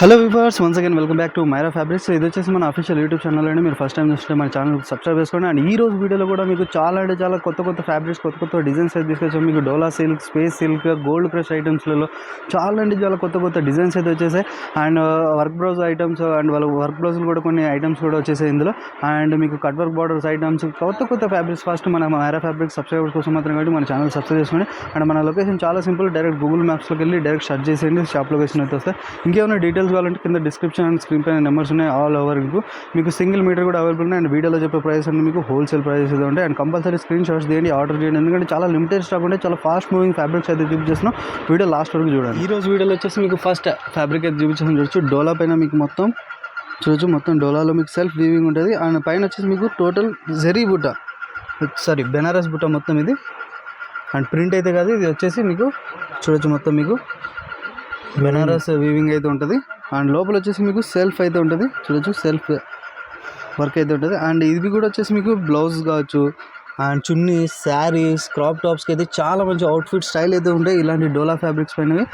Hello viewers, once again welcome back to Myra fabrics. ఇది వచ్చేసి మన అఫీషియల్ యూట్యూబ్ ఛానల్ అండి. మీరు ఫస్ట్ టైం చూస్తే మన ఛానల్ సబ్స్క్రైబ్ చేసుకోండి. అండ్ ఈ రోజు వీడియోలో కూడా మీకు చాలా అంటే చాలా కొత్త ఫ్యాబ్రిక్స్, కొత్త డిజైన్స్ అయితే తీసుకొచ్చాం. మీకు Dola silk, space silk, gold crush ఐటమ్స్లలో చాలా అంటే చాలా కొత్త డిజైన్స్ అయితే వచ్చేసాయి. And work blouse items and వాళ్ళ వర్క్ బ్లౌజులు కూడా కొన్ని ఐటమ్స్ కూడా వచ్చేసాయి ఇందులో. అండ్ మీకు కట్ వర్క్ బార్డర్స్ ఐటమ్స్, కొత్త ఫ్యాబ్రిక్స్. ఫస్ట్ మన మైరా ఫ్యాబ్రిక్స్ సబ్స్క్రైబర్స్ కోసం మాత్రం కాబట్టి మన ఛానల్ సబ్స్క్రైబ్ చేసుకోండి. అండ్ మన లొకేషన్ చాలా సింపుల్. డైరెక్ట్ గూగుల్ మ్యాప్స్లోకి వెళ్ళి డైరెక్ట్ సెర్చ్ చేసేయండి, షాప్ లొకేషన్ అయితే వస్తాయి. ఇంకేమైనా డీటెయిల్స్ కావాలంటే కింద డిస్క్రిప్షన్ అండ్ స్క్రీన్ పైన నెంబర్స్ ఉన్నాయి. ఆల్ ఓవర్ మీకు సింగిల్ మీటర్ కూడా అవైలబుల్ ఉన్నాయి. అండ్ వీడియోలో చెప్పే ప్రైస్ అన్ని మీకు హోల్సేల్ ప్రైసెస్ అయితే ఉంటాయి. అండ్ కంపల్సరీ స్క్రీన్ షాట్స్ తీయండి, ఆర్డర్ చేయండి. ఎందుకంటే చాలా లిమిటెడ్ స్టాక్ ఉంటాయి, చాలా ఫాస్ట్ మూవింగ్ ఫ్యాబ్రిక్స్ అయితే చూపించేస్తున్నాం. వీడియో లాస్ట్ వరకు చూడండి. ఈ రోజు వీడియోలో వచ్చేసి మీకు ఫస్ట్ ఫ్యాబ్రిక్ అయితే చూపించేసి చూడొచ్చు. డోలా పైన మీకు మొత్తం చూడొచ్చు, మొత్తం డోలాలో మీకు సెల్ఫ్ వీవింగ్ ఉంటుంది. అండ్ పైన వచ్చేసి మీకు టోటల్ జరీ బుట్ట, బెనారస్ బుట్ట మొత్తం ఇది. అండ్ ప్రింట్ అయితే కాదు, ఇది వచ్చేసి మీకు చూడొచ్చు, మొత్తం మీకు బెనారస్ వీవింగ్ అయితే ఉంటుంది. అండ్ లోపల వచ్చేసి మీకు సెల్ఫ్ అయితే ఉంటుంది, చూడొచ్చు, సెల్ఫ్ వర్క్ అయితే ఉంటుంది. అండ్ ఇది కూడా వచ్చేసి మీకు బ్లౌజ్ కావచ్చు, అండ్ చున్నీ, శారీస్, క్రాప్ టాప్స్కి అయితే చాలా మంచి అవుట్ఫిట్ స్టైల్ అయితే ఉంటాయి ఇలాంటి డోలా ఫ్యాబ్రిక్స్ పైనవి.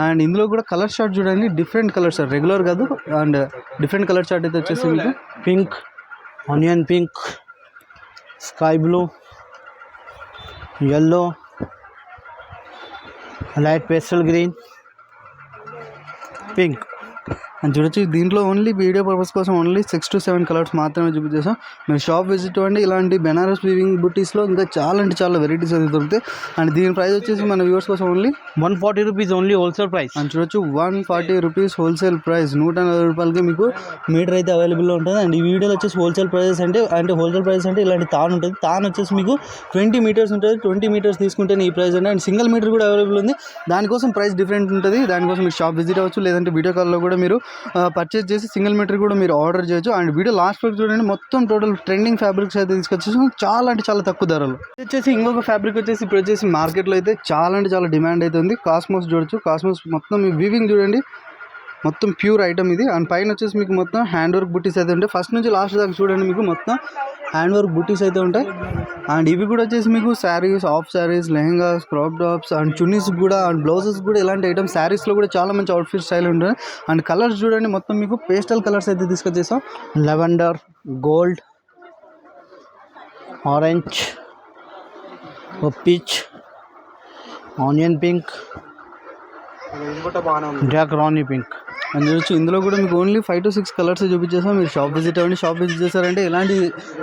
అండ్ ఇందులో కూడా కలర్ చార్ట్ చూడండి, డిఫరెంట్ కలర్స్, రెగ్యులర్ కాదు. అండ్ డిఫరెంట్ కలర్ చార్ట్ అయితే వచ్చేసి మీకు pink, onion pink, sky blue, yellow, light pastel green, pink. అని చూడొచ్చు. దీంట్లో ఓన్లీ వీడియో పర్పస్ కోసం ఓన్లీ 6 to 7 కలర్స్ మాత్రమే చూపించేసాం. మీరు షాప్ విజిట్ అవ్వండి. ఇలాంటి బెనారస్ వీవింగ్ బుటీస్లో ఇంకా చాలా అంటే చాలా వెరైటీస్ అయితే దొరుకుతాయి. అండ్ దీని ప్రైస్ వచ్చేసి మన వ్యూవర్స్ కోసం only 140 rupees only wholesale price. అని చూడొచ్చు, 140 రూపీస్ హోల్సేల్ ప్రైస్. 140 రూపాయలకి మీకు మీటర్ అయితే అవైలబుల్లో ఉంటుంది. అండ్ ఈ వీడియోలో వచ్చేసి హోల్సేల్ ప్రైజెస్ అంటే హోల్సేల్ ప్రైస్ అంటే ఇలాంటి తాన్ ఉంటుంది. తాన్ వచ్చేసి మీకు 20 మీటర్స్ ఉంటుంది. 20 మీటర్స్ తీసుకుంటే ఈ ప్రైస్ అంటే. అండ్ సింగిల్ మీటర్ కూడా అవైలబుల్ ఉంది. దానికోసం ప్రైస్ డిఫరెంట్ ఉంటుంది. దానికోసం మీరు షాప్ విజిట్ అవ్వచ్చు, లేదంటే వీడియో కాల్లో కూడా మీరు పర్చేస్ చేసి సింగిల్ మీటర్ కూడా మీరు ఆర్డర్ చేయొచ్చు. అండ్ వీడియో లాస్ట్ వరకు చూడండి, మొత్తం టోటల్ ట్రెండింగ్ ఫ్యాబ్రిక్స్ అయితే తీసుకొచ్చేసి చాలా అంటే చాలా తక్కువ ధరలు. వచ్చేసి ఇంకొక ఫ్యాబ్రిక్ వచ్చేసి ఇప్పుడు వచ్చేసి మార్కెట్లో అయితే చాలా అంటే చాలా డిమాండ్ అయితే ఉంది. కాస్మోస్ చూడొచ్చు. కాస్మోస్ మొత్తం మీ వీవింగ్ చూడండి, మొత్తం ప్యూర్ ఐటమ్ ఇది. అండ్ పైన వచ్చేసి మీకు మొత్తం హ్యాండ్ వర్క్ బుటీస్ అయితే ఉంటాయి. ఫస్ట్ నుంచి లాస్ట్ దాకా చూడండి, మీకు మొత్తం హ్యాండ్ వర్క్ బుటీస్ అయితే ఉంటాయి. అండ్ ఇవి కూడా వచ్చేసి మీకు saris, half saris, lehengas, crop tops, and chunnis కూడా, అండ్ బ్లౌజెస్ కూడా ఇలాంటి ఐటమ్స్. శారీస్లో కూడా చాలా మంచి అవుట్ఫిట్ స్టైల్ ఉంటుంది. అండ్ కలర్స్ చూడండి, మొత్తం మీకు పేస్టల్ కలర్స్ అయితే తీసుకొచ్చేసాం. Lavender, gold, orange, peach, onion pink, dark rani pink. అని చూడొచ్చు. ఇందులో కూడా మీకు ఓన్లీ 5 to 6 కలర్స్ చూపించేసాం. మీరు షాప్ విజిట్ అవ్వండి. షాప్ విజిట్ చేశారంటే ఇలాంటి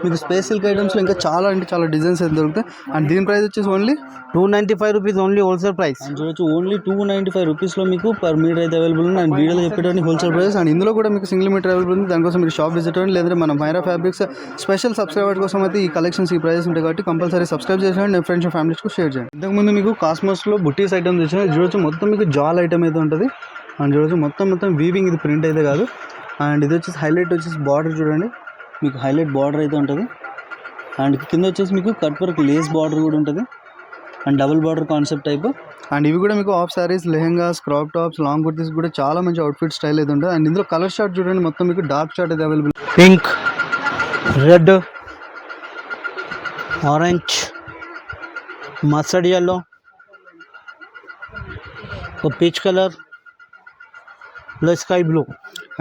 మీకు స్పేస్ సిల్క్ ఐటమ్స్లో ఇంకా చాలా అంటే చాలా డిజైన్స్ అయితే దొరుకుతాయి. అండ్ దీని ప్రైస్ వచ్చేసి only 295 rupees only wholesale price. అని చూడొచ్చు, ఓన్లీ 295 రూపీస్లో మీకు పర్ మీటర్ అయితే అవైలబుల్ ఉంది. అండ్ వీడియోలో చెప్పేటువంటి హోల్సేల్ ప్రైస్. అండ్ ఇందులో కూడా మీకు సింగిల్ మీటర్ అవైలబుల్ ఉంది. దానికోసం మీరు షాప్ విజిట్ అవ్వండి, లేదంటే మన మైరా ఫ్యాబ్రిక్స్ స్పెషల్ సబ్స్క్రైబర్ కోసం అయితే ఈ కలెక్షన్స్, ఈ ప్రైజెస్ ఉంటాయి కాబట్టి కంపల్సరీ సబ్స్క్రైబ్ చేసేయండి. నేను ఫ్రెండ్స్ అండ్ ఫ్యామిలీస్కు షేర్ చేయండి. ఇంతకుముందు మీకు కాస్మోస్లో బుటీస్ ఐటమ్స్ వచ్చినాయి. చూడొచ్చు, మొత్తం మీకు జాల్ ఐటమ్ అయితే ఉంటుంది. అండ్ చూడొచ్చు, మొత్తం వీవింగ్, ఇది ప్రింట్ అయితే కాదు. అండ్ ఇది వచ్చేసి హైలైట్ వచ్చేసి బార్డర్ చూడండి, మీకు హైలైట్ బార్డర్ అయితే ఉంటుంది. అండ్ కింద వచ్చేసి మీకు కట్ వర్క్ లేస్ బార్డర్ కూడా ఉంటుంది. And double border concept type. And ఇవి కూడా మీకు half saris, lehengas, crop tops, long kurtis కూడా చాలా మంచి అవుట్ఫిట్ స్టైల్ అయితే ఉంటుంది. అండ్ ఇందులో కలర్ షార్ట్ చూడండి, మొత్తం మీకు డార్క్ షార్ట్ అయితే available. Pink, red, orange, mustard yellow, peach colour, sky blue.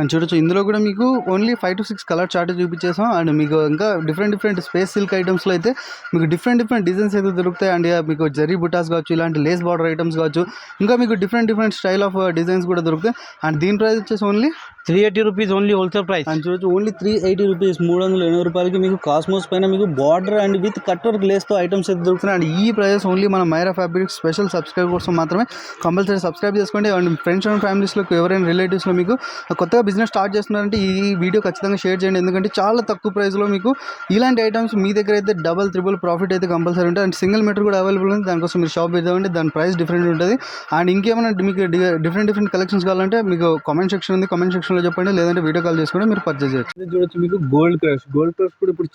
And చూడొచ్చు, ఇందులో కూడా మీకు ఓన్లీ 5 to 6 కలర్ చార్ట్ చూపించేసాం. అండ్ మీకు ఇంకా డిఫరెంట్ స్పేస్ సిల్క్ ఐటమ్స్లో అయితే మీకు డిఫరెంట్ డిజైన్స్ అయితే దొరుకుతాయి. అండ్ మీకు జరీ బుటాస్ కావచ్చు, ఇలాంటి లేస్ బార్డర్ ఐటమ్స్ కావచ్చు, ఇంకా మీకు డిఫరెంట్ స్టైల్ ఆఫ్ డిజైన్స్ కూడా దొరుకుతాయి. అండ్ దీని ప్రైస్ వచ్చేసి only 380 rupees only wholesale price. అని చూడొచ్చు, ఓన్లీ 380 రూపీస్, 380 రూపాయలకి మీకు కాస్మోస్ పైన మీకు border and with cut work లేస్తో ఐటమ్స్ అయితే దొరుకుతున్నాయి. అండ్ ఈ ప్రైస్ ఓన్లీ మన మైరా ఫ్యాబ్రిక్ స్పెషల్ సబ్స్క్రైబ్ కోసం మాత్రమే. కంపల్సరీ సబ్స్క్రైబ్ చేసుకోండి. అండ్ ఫ్రెండ్స్ అండ్ ఫ్యామిలీస్లో ఎవరైనా రిలేటివ్స్లో మీకు కొత్తగా బిజినెస్ స్టార్ట్ చేస్తున్నారంటే ఈ వీడియో ఖచ్చితంగా షేర్ చేయండి. ఎందుకంటే చాలా తక్కువ ప్రైస్లో మీకు ఇలాంటి ఐటమ్స్ మీ దగ్గర అయితే డబల్ త్రిబుల్ ప్రాఫిట్ అయితే కంపల్సరీ ఉంటుంది. అండ్ సింగిల్ మీటర్ కూడా అవైలబుల్ ఉంది. దానికోసం మీరు షాప్ పెడదామంటే దాని ప్రైస్ డిఫరెంట్ ఉంటుంది. అండ్ ఇంకేమైనా మీకు డిఫరెంట్ కలెక్షన్స్ కావాలంటే మీకు కామెంట్ సెక్షన్ ఉంది, కామెంట్ సెక్షన్లో చెప్పండి, లేదంటే వీడియో కాల్ చేసుకుంటే మీరు పర్చేజ్ చేయొచ్చు. చూడొచ్చు, మీకు గోల్డ్ క్రష్ కూడా ఇప్పుడు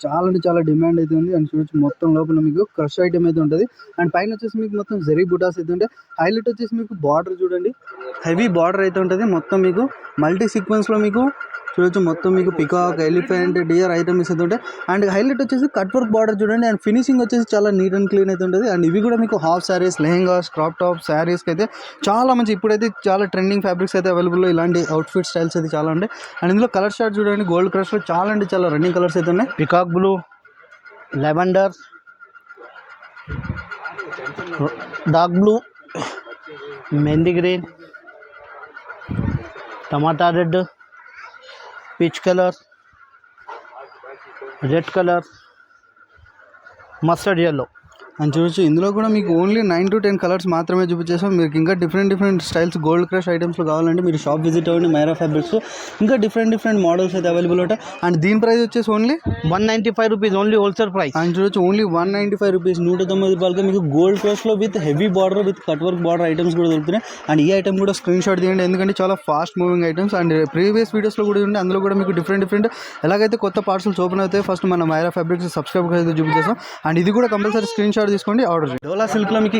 చాలా డిమాండ్ అయితే ఉంది. అండ్ చూడొచ్చు, మొత్తం లోపల మీకు క్రష్ ఐటమ్ అయితే ఉంటుంది. అండ్ పైన వచ్చేసి మీకు మొత్తం జరీ బుటాస్ అయితే ఉంటాయి. హైలైట్ వచ్చేసి మీకు బార్డర్ చూడండి, హెవీ బార్డర్ అయితే ఉంటుంది. మొత్తం మీకు మల్టీ సీక్వెన్స్లో మీకు చూడొచ్చు మొత్తం మీకు పికాక్, ఎలిఫెంట్, డియర్ ఐటమ్స్ అయితే ఉంటాయి. అండ్ హైలైట్ వచ్చేసి కట్ వర్క్ బార్డర్ చూడండి. అండ్ ఫినిషింగ్ వచ్చేసి చాలా నీట్ అండ్ క్లీన్ అయితే ఉంటుంది. అండ్ ఇవి కూడా మీకు half saris, lehengas, crop top శారీస్కి అయితే చాలా మంచి, ఇప్పుడైతే చాలా ట్రెండింగ్ ఫ్యాబ్రిక్స్ అయితే అవైలబుల్లో ఇలాంటి అవుట్ఫిట్ స్టైల్స్ అయితే చాలా ఉంటాయి. అండ్ ఇందులో కలర్ షార్ట్ చూడండి, గోల్డ్ క్రష్లో చాలా అంటే చాలా రన్నింగ్ కలర్స్ అయితే ఉన్నాయి. Peacock blue, lavender, dark blue, mehndi green, tomato red, peach colour, red colour, mustard yellow. అని చూడొచ్చు ఇందులో కూడా మీకు ఓన్లీ 9 to 10 కలర్స్ మాత్రమే చూపించేసాం. మీకు ఇంకా డిఫరెంట్ స్టైల్స్ గోల్డ్ క్రష్ ఐటమ్స్లో కావాలంటే మీరు షాప్ విజిట్ అవ్వండి. మైరా ఫ్యాబ్రిక్స్ ఇంకా డిఫరెంట్ మోడల్స్ అయితే అవైలబుల్ ఉంటాయి. అండ్ దీని ప్రైస్ వచ్చేసి only 195 rupees only wholesale price. అని చూడొచ్చు ఓన్లీ 195 రూపీస్, 190 రూపాయలకి మీకు గోల్డ్ క్రష్లో with heavy border, with cut work border items కూడా దొరుకుతున్నాయి. అండ్ ఈ ఐటమ్ కూడా స్క్రీన్ షాట్ తీయండి, ఎందుకంటే చాలా fast moving items. And previous వీడియోస్లో కూడా ఉంది, అందులో కూడా మీకు డిఫరెంట్ ఎలాగైతే కొత్త పార్సల్స్ ఓపెన్ అవుతాయి ఫస్ట్ మన మైరా ఫ్యాబ్రిక్స్ సబ్స్క్రైబ్ అయితే చూపించేస్తాం. అండ్ ఇది కూడా కంపల్సరీ స్క్రీన్ షాట్ తీసుకోండి, ఆర్డర్ చేయండి. డోలా సిల్క్లో మీకు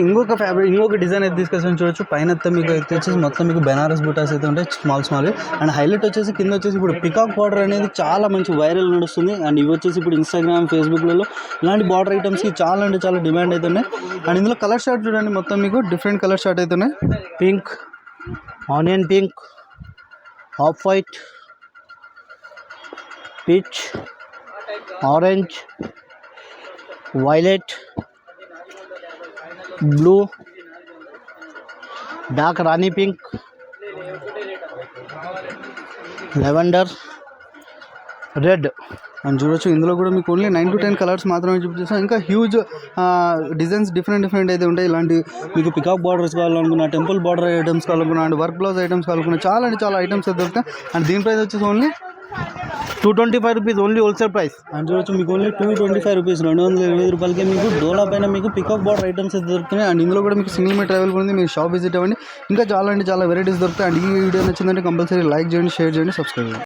ఇంకొక డిజైన్ అయితే తీసుకొచ్చి చూడొచ్చు. పైన మీకు అయితే వచ్చేసి మొత్తం మీకు బెనారస్ బుటాస్ అయితే ఉంటాయి, స్మాల్. అండ్ హైలైట్ వచ్చేసి కింద వచ్చేసి ఇప్పుడు పికాక్ బార్డర్ అనేది చాలా మంచి వైరల్ నడుస్తుంది. అండ్ ఇవి వచ్చేసి ఇప్పుడు ఇన్స్టాగ్రామ్, ఫేస్బుక్లలో ఇలాంటి బార్డర్ ఐటమ్స్కి చాలా అంటే చాలా డిమాండ్ అయితే ఉన్నాయి. అండ్ ఇందులో కలర్ షార్ట్ చూడండి, మొత్తం మీకు డిఫరెంట్ కలర్ షార్ట్ అయితే ఉన్నాయి. Pink, onion pink, off white, peach, orange, violet, blue, dark rani pink, lavender, red. అని చూడొచ్చు ఇందులో కూడా మీకు ఓన్లీ 9 to 10 కలర్స్ మాత్రమే చూపిస్తాం. ఇంకా హ్యూజ్ డిజైన్స్ డిఫరెంట్ అయితే ఉంటాయి. ఇలాంటి మీకు పికాక్ బార్డర్స్ కావాలనుకున్నా, టెంపుల్ బార్డర్ ఐటమ్స్ కావాలనుకున్నా, అండ్ వర్క్ బ్లౌజ్ ఐటమ్స్ కావాలనుకున్నా చాలా అంటే చాలా ఐటమ్స్ అయితే దొరుకుతాయి. అండ్ దీని ప్రైస్ వచ్చేసి only 225 rupees only wholesale price. అని చూడొచ్చు మీకు ఓన్లీ 225 రూపీస్, 225 రూపాయలకి మీకు డోలా పైన మీకు పికాక్ బార్డర్ ఐటమ్స్ అయితే దొరుకుతున్నాయి. అండ్ ఇందులో కూడా మీకు సింగిల్ మీటర్ అవైలబుల్ ఉంది, మీరు షాప్ విజిట్ అవ్వండి. ఇంకా చాలా అంటే చాలా వెరైటీస్ దొరుకుతాయి. అండ్ ఈ వీడియో నచ్చిందంటే కంపల్సరీ లైక్ చేయండి, షేర్ చేయండి, సబ్స్క్రైబ్ చేయండి.